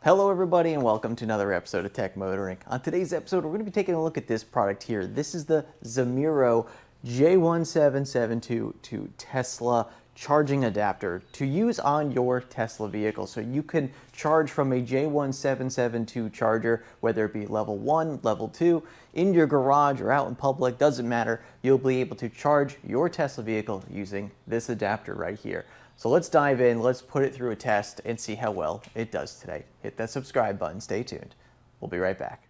Hello everybody and welcome to another episode of Tech Motoring. On today's episode, we're going to be taking a look at this product here. This is the Zemiro J1772 to Tesla charging adapter to use on your Tesla vehicle. So you can charge from a J1772 charger, whether it be level 1, level 2, in your garage or out in public, doesn't matter. You'll be able to charge your Tesla vehicle using this adapter right here. So let's dive in, let's put it through a test and see how well it does today. Hit that subscribe button, stay tuned. We'll be right back.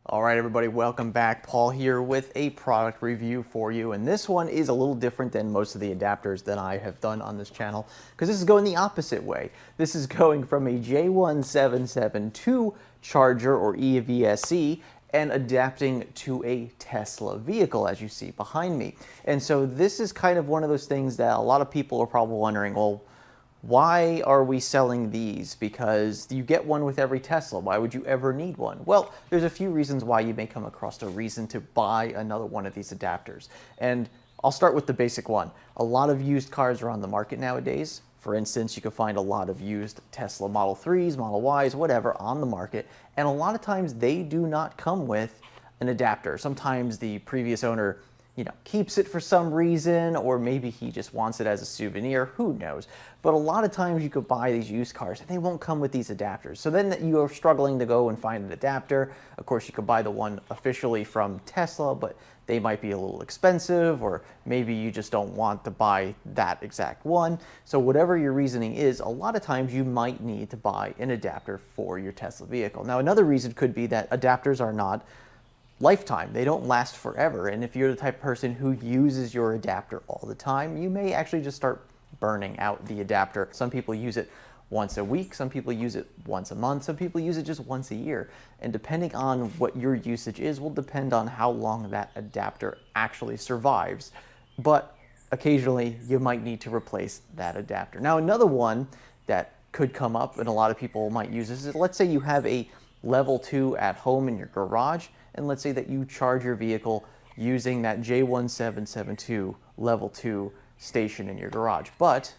All right, everybody, welcome back. Paul here with a product review for you. And this one is a little different than most of the adapters that I have done on this channel because this is going the opposite way. This is going from a J1772 charger or EVSE and adapting to a Tesla vehicle, as you see behind me. And so this is kind of one of those things that a lot of people are probably wondering, well, why are we selling these? Because you get one with every Tesla. Why would you ever need one? Well, there's a few reasons why you may come across a reason to buy another one of these adapters. And I'll start with the basic one. A lot of used cars are on the market nowadays. For instance, you can find a lot of used Tesla Model 3s, Model Ys, whatever, on the market. And a lot of times they do not come with an adapter. Sometimes the previous owner keeps it for some reason, or maybe he just wants it as a souvenir, who knows. But a lot of times you could buy these used cars and they won't come with these adapters. So then you are struggling to go and find an adapter. Of course, you could buy the one officially from Tesla, but they might be a little expensive, or maybe you just don't want to buy that exact one. So whatever your reasoning is, a lot of times you might need to buy an adapter for your Tesla vehicle. Now, another reason could be that adapters are not lifetime. They don't last forever. And if you're the type of person who uses your adapter all the time, you may actually just start burning out the adapter. Some people use it once a week, some people use it once a month, some people use it just once a year. And depending on what your usage is will depend on how long that adapter actually survives. But occasionally you might need to replace that adapter. Now, another one that could come up and a lot of people might use this is, let's say you have a level 2 at home in your garage, and let's say that you charge your vehicle using that J1772 level 2 station in your garage, but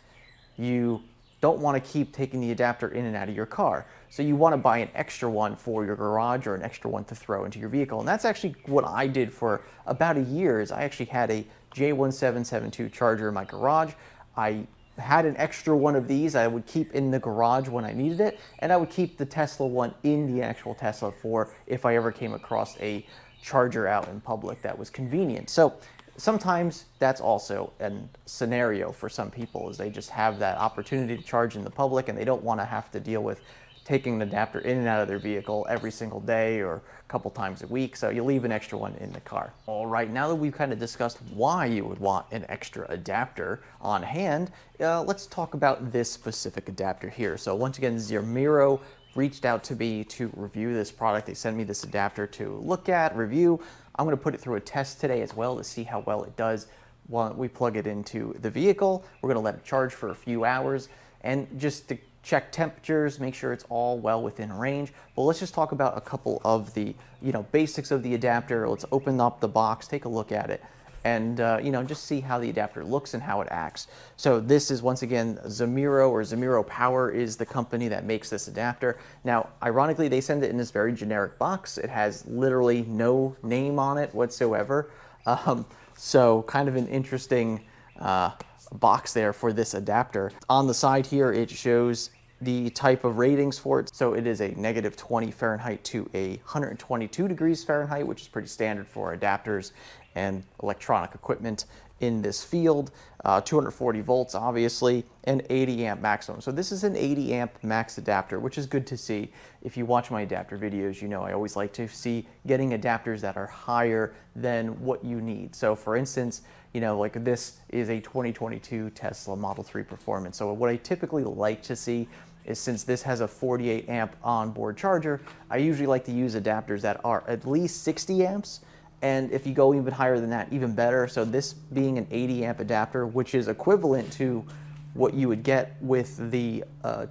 you don't want to keep taking the adapter in and out of your car. So you want to buy an extra one for your garage or an extra one to throw into your vehicle. And that's actually what I did for about a year. Is I actually had a J1772 charger in my garage. I had an extra one of these I would keep in the garage when I needed it, and I would keep the Tesla one in the actual Tesla for if I ever came across a charger out in public that was convenient. So sometimes that's also a scenario for some people, is they just have that opportunity to charge in the public and they don't want to have to deal with taking an adapter in and out of their vehicle every single day or a couple times a week, so you leave an extra one in the car. All right, now that we've kind of discussed why you would want an extra adapter on hand, let's talk about this specific adapter here. So once again, Zemiro reached out to me to review this product. They sent me this adapter to look at, review. I'm going to put it through a test today as well to see how well it does while we plug it into the vehicle. We're going to let it charge for a few hours and just to check temperatures, make sure it's all well within range. But let's just talk about a couple of the basics of the adapter. Let's open up the box, take a look at it, and just see how the adapter looks and how it acts. So this is, once again, Zemiro, or Zemiro Power is the company that makes this adapter. Now, ironically, they send it in this very generic box. It has literally no name on it whatsoever. So kind of an interesting box there for this adapter. On the side here, it shows the type of ratings for it. So it is a -20 Fahrenheit to 122 degrees Fahrenheit, which is pretty standard for adapters and electronic equipment in this field. 240 volts, obviously, and 80 amp maximum. So this is an 80 amp max adapter, which is good to see. If you watch my adapter videos, you know I always like to see getting adapters that are higher than what you need. So for instance, like this is a 2022 Tesla Model 3 Performance. So what I typically like to see is, since this has a 48 amp onboard charger, I usually like to use adapters that are at least 60 amps. And if you go even higher than that, even better. So this being an 80 amp adapter, which is equivalent to what you would get with the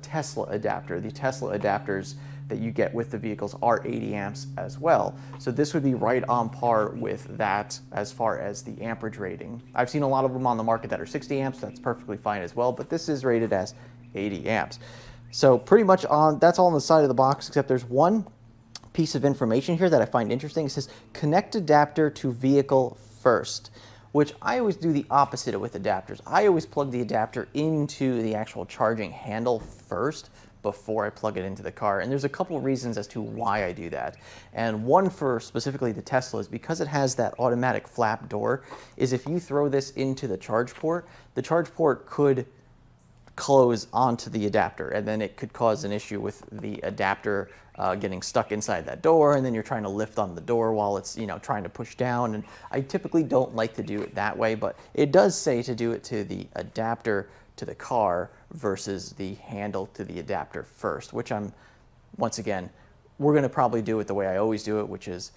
Tesla adapter. The Tesla adapters that you get with the vehicles are 80 amps as well. So this would be right on par with that as far as the amperage rating. I've seen a lot of them on the market that are 60 amps. That's perfectly fine as well, but this is rated as 80 amps. So pretty much that's all on the side of the box, except there's one piece of information here that I find interesting. It says connect adapter to vehicle first, which I always do the opposite with adapters. I always plug the adapter into the actual charging handle first before I plug it into the car. And there's a couple of reasons as to why I do that. And one for specifically the Tesla is because it has that automatic flap door, is if you throw this into the charge port could close onto the adapter, and then it could cause an issue with the adapter getting stuck inside that door, and then you're trying to lift on the door while it's, you know, trying to push down. And I typically don't like to do it that way, but it does say to do it to the adapter to the car versus the handle to the adapter first, which once again, we're going to probably do it the way I always do it, which is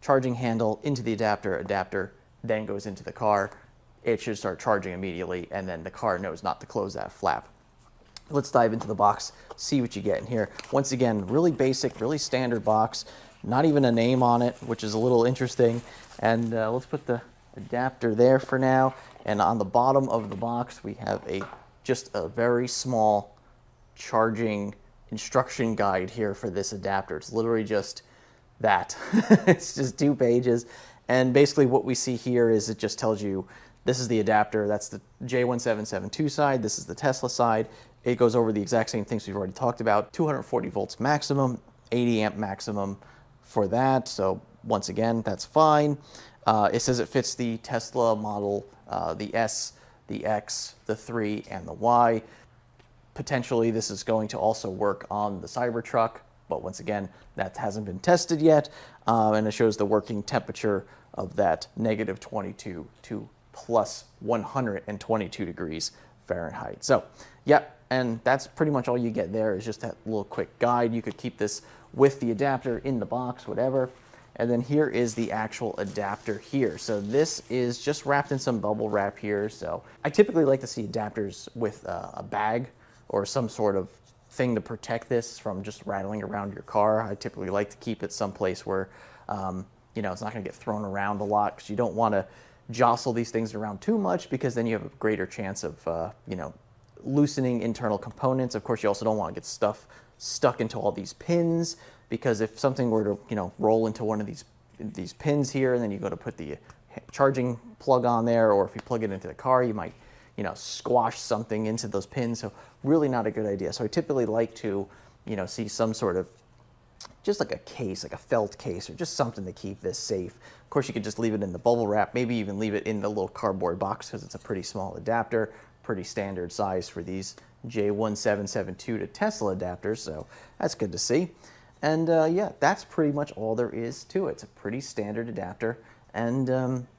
charging handle into the adapter then goes into the car. It should start charging immediately, and then the car knows not to close that flap. Let's dive into the box, see what you get in here. Once again, really basic, really standard box, not even a name on it, which is a little interesting. And let's put the adapter there for now. And on the bottom of the box, we have just a very small charging instruction guide here for this adapter. It's literally just that. It's just 2 pages. And basically what we see here is it just tells you this is the adapter. That's the J1772 side. This is the Tesla side. It goes over the exact same things we've already talked about. 240 volts maximum, 80 amp maximum for that. So once again, that's fine. It says it fits the Tesla model, the S, the X, the 3, and the Y. Potentially, this is going to also work on the Cybertruck, but once again, that hasn't been tested yet. And it shows the working temperature of that -22 to plus 122 degrees Fahrenheit. So, yep, and that's pretty much all you get there is just that little quick guide. You could keep this with the adapter in the box, whatever. And then here is the actual adapter here. So this is just wrapped in some bubble wrap here. So I typically like to see adapters with a bag or some sort of thing to protect this from just rattling around your car. I typically like to keep it someplace where, you know, it's not gonna get thrown around a lot, because you don't wanna jostle these things around too much, because then you have a greater chance of, you know, loosening internal components. Of course, you also don't want to get stuff stuck into all these pins, because if something were to, you know, roll into one of these pins here, and then you go to put the charging plug on there, or if you plug it into the car, you might, you know, squash something into those pins. So really not a good idea. So I typically like to, you know, see some sort of, just like a case, like a felt case, or just something to keep this safe. Of course, you could just leave it in the bubble wrap, maybe even leave it in the little cardboard box, because it's a pretty small adapter, pretty standard size for these J1772 to Tesla adapters, so that's good to see. And yeah, that's pretty much all there is to it. It's a pretty standard adapter, and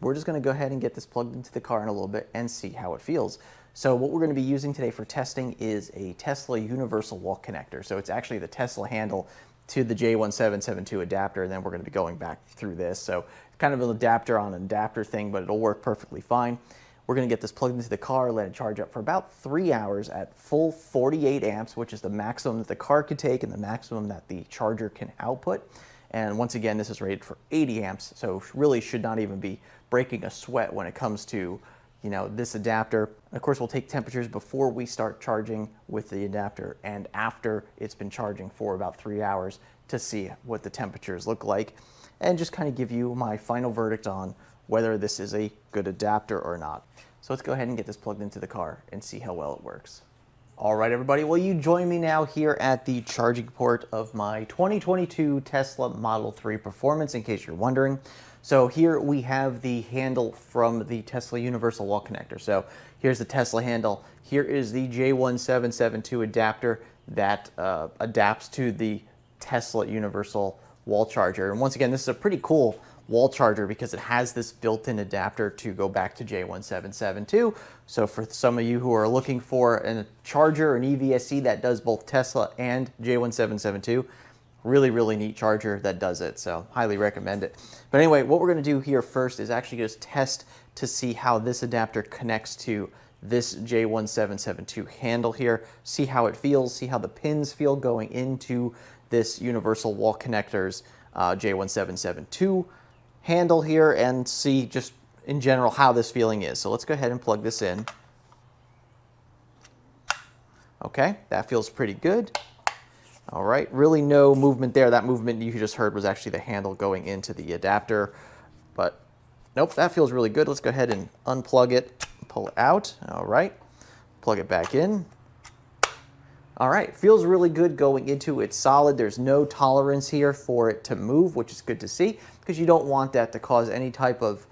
we're just going to go ahead and get this plugged into the car in a little bit and see how it feels. So what we're going to be using today for testing is a Tesla universal wall connector. So it's actually the Tesla handle to the J1772 adapter, and then we're going to be going back through this. So it's kind of an adapter on an adapter thing, but it'll work perfectly fine. We're going to get this plugged into the car, let it charge up for about 3 hours at full 48 amps, which is the maximum that the car could take and the maximum that the charger can output. And once again, this is rated for 80 amps, so really should not even be breaking a sweat when it comes to, you know, this adapter. Of course, we'll take temperatures before we start charging with the adapter and after it's been charging for about 3 hours to see what the temperatures look like, and just kind of give you my final verdict on whether this is a good adapter or not. So let's go ahead and get this plugged into the car and see how well it works. All right, everybody, well, you join me now here at the charging port of my 2022 Tesla Model 3 Performance, in case you're wondering. So here we have the handle from the Tesla Universal Wall Connector. So here's the Tesla handle. Here is the J1772 adapter that adapts to the Tesla Universal Wall Charger. And once again, this is a pretty cool wall charger because it has this built-in adapter to go back to J1772. So for some of you who are looking for a charger, an EVSE that does both Tesla and J1772, really, really neat charger that does it. So highly recommend it. But anyway, what we're going to do here first is actually just test to see how this adapter connects to this J1772 handle here, see how it feels, see how the pins feel going into this universal wall connectors J1772 handle here and see just in general how this feeling is. So let's go ahead and plug this in. Okay, that feels pretty good. All right, really no movement there. That movement you just heard was actually the handle going into the adapter. But nope, that feels really good. Let's go ahead and unplug it, pull it out. All right, plug it back in. All right, feels really good going into it solid. There's no tolerance here for it to move, which is good to see because you don't want that to cause any type of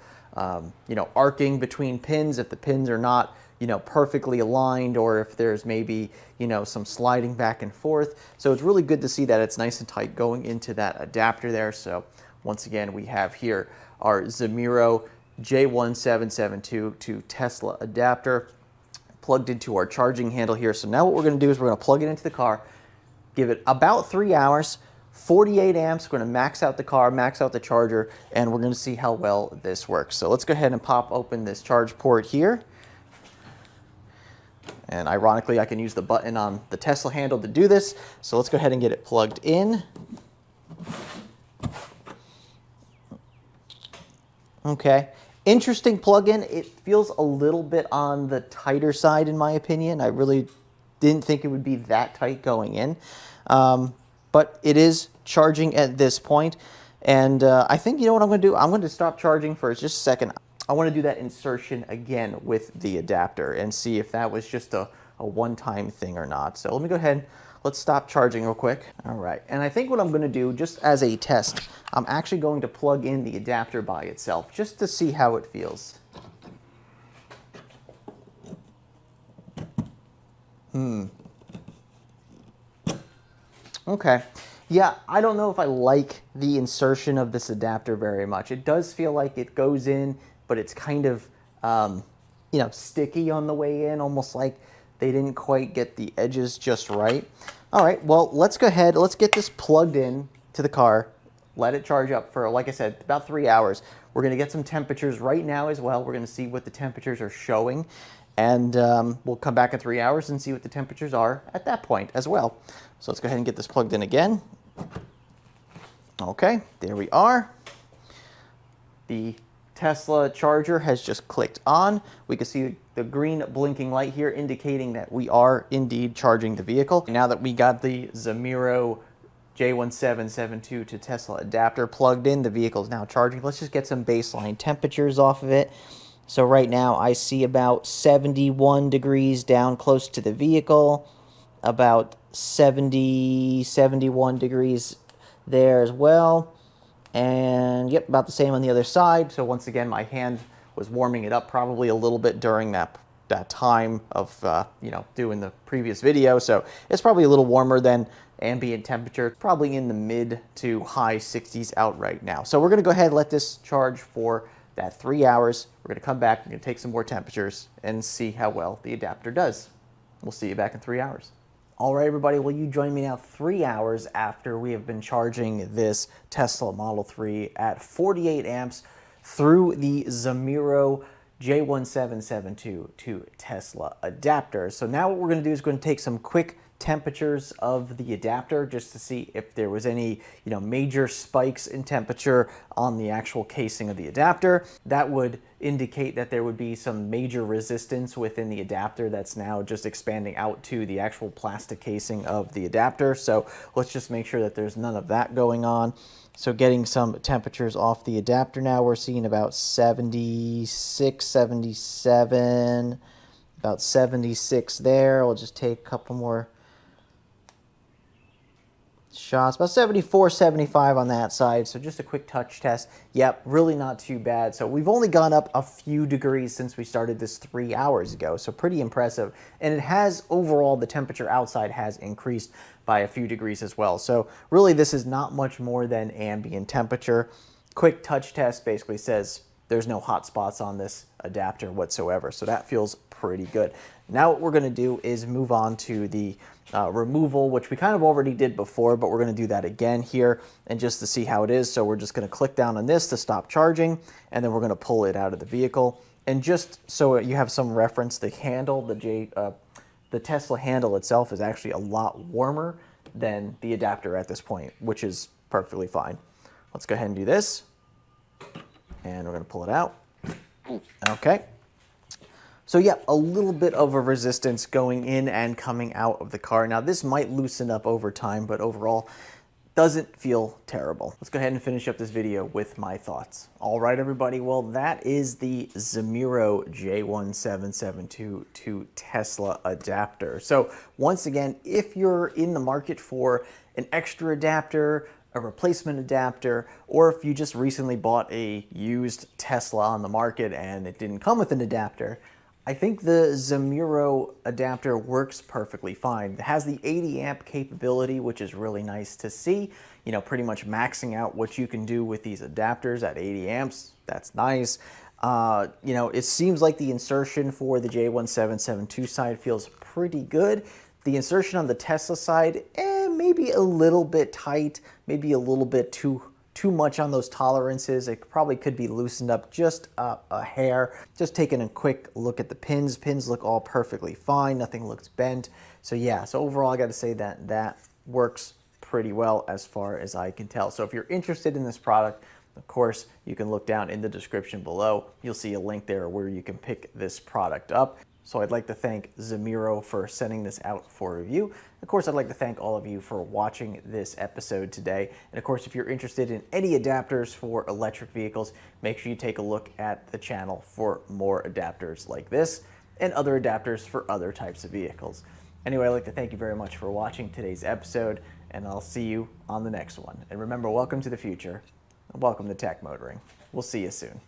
arcing between pins if the pins are not perfectly aligned, or if there's maybe some sliding back and forth. So it's really good to see that it's nice and tight going into that adapter there. So once again, we have here our Zemiro J1772 to Tesla adapter plugged into our charging handle here. So now what we're going to do is we're going to plug it into the car, give it about 3 hours, 48 amps. We're going to max out the car, max out the charger, and we're going to see how well this works. So let's go ahead and pop open this charge port here. And ironically, I can use the button on the Tesla handle to do this. So let's go ahead and get it plugged in. Okay. Interesting plug-in. It feels a little bit on the tighter side, in my opinion. I really didn't think it would be that tight going in. But it is charging at this point. And I think, what I'm going to do? I'm going to stop charging for just a second. I want to do that insertion again with the adapter and see if that was just a one-time thing or not. So let me go ahead. Let's stop charging real quick. All right, and I think what I'm going to do, just as a test, I'm actually going to plug in the adapter by itself just to see how it feels. Okay. Yeah, I don't know if I like the insertion of this adapter very much. It does feel like it goes in, but it's kind of, sticky on the way in, almost like they didn't quite get the edges just right. All right, well, let's go ahead. Let's get this plugged in to the car. Let it charge up for, like I said, about 3 hours. We're going to get some temperatures right now as well. We're going to see what the temperatures are showing. And we'll come back in 3 hours and see what the temperatures are at that point as well. So let's go ahead and get this plugged in again. Okay, there we are. The Tesla charger has just clicked on. We can see the green blinking light here indicating that we are indeed charging the vehicle. Now that we got the Zemiro J1772 to Tesla adapter plugged in, the vehicle is now charging. Let's just get some baseline temperatures off of it. So right now I see about 71 degrees down close to the vehicle, about 70, 71 degrees there as well. And yep, about the same on the other side. So once again, my hand was warming it up probably a little bit during that time of doing the previous video. So it's probably a little warmer than ambient temperature, probably in the mid to high 60s out right now. So we're going to go ahead and let this charge for that 3 hours. We're going to come back, we're going to take some more temperatures and see how well the adapter does. We'll see you back in 3 hours. All right, everybody, will you join me now 3 hours after we have been charging this Tesla Model 3 at 48 amps through the Zemiro J1772 to Tesla adapter. So now what we're going to do is going to take some quick temperatures of the adapter just to see if there was any major spikes in temperature on the actual casing of the adapter. That would indicate that there would be some major resistance within the adapter that's now just expanding out to the actual plastic casing of the adapter. So let's just make sure that there's none of that going on. So getting some temperatures off the adapter now, we're seeing about 76, 77, about 76 there. We'll just take a couple more shots, about 74, 75 on that side. So just a quick touch test. Yep, really not too bad. So we've only gone up a few degrees since we started this 3 hours ago. So pretty impressive. And it has overall, the temperature outside has increased by a few degrees as well. So really this is not much more than ambient temperature. Quick touch test basically says there's no hot spots on this adapter whatsoever. So that feels pretty good. Now what we're going to do is move on to the removal, which we kind of already did before, but we're going to do that again here and just to see how it is. So we're just going to click down on this to stop charging, and then we're going to pull it out of the vehicle. And just so you have some reference, the handle, the Tesla handle itself is actually a lot warmer than the adapter at this point, which is perfectly fine. Let's go ahead and do this. And we're going to pull it out. Okay. So yeah, a little bit of a resistance going in and coming out of the car. Now this might loosen up over time, but overall doesn't feel terrible. Let's go ahead and finish up this video with my thoughts. All right, everybody. Well, that is the Zemiro J1772 to Tesla adapter. So once again, if you're in the market for an extra adapter, a replacement adapter, or if you just recently bought a used Tesla on the market and it didn't come with an adapter, I think the Zemiro adapter works perfectly fine. It has the 80 amp capability, which is really nice to see. You know, pretty much maxing out what you can do with these adapters at 80 amps. That's nice. You know, it seems like the insertion for the J1772 side feels pretty good. The insertion on the Tesla side, maybe a little bit tight, maybe a little bit too much on those tolerances. It probably could be loosened up just a hair. Just taking a quick look at the pins. Pins look all perfectly fine. Nothing looks bent. So yeah, so overall I got to say that that works pretty well as far as I can tell. So if you're interested in this product, of course, you can look down in the description below. You'll see a link there where you can pick this product up. So I'd like to thank Zemiro for sending this out for review. Of course, I'd like to thank all of you for watching this episode today. And of course, if you're interested in any adapters for electric vehicles, make sure you take a look at the channel for more adapters like this and other adapters for other types of vehicles. Anyway, I'd like to thank you very much for watching today's episode, and I'll see you on the next one. And remember, welcome to the future, and welcome to Tech Motoring. We'll see you soon.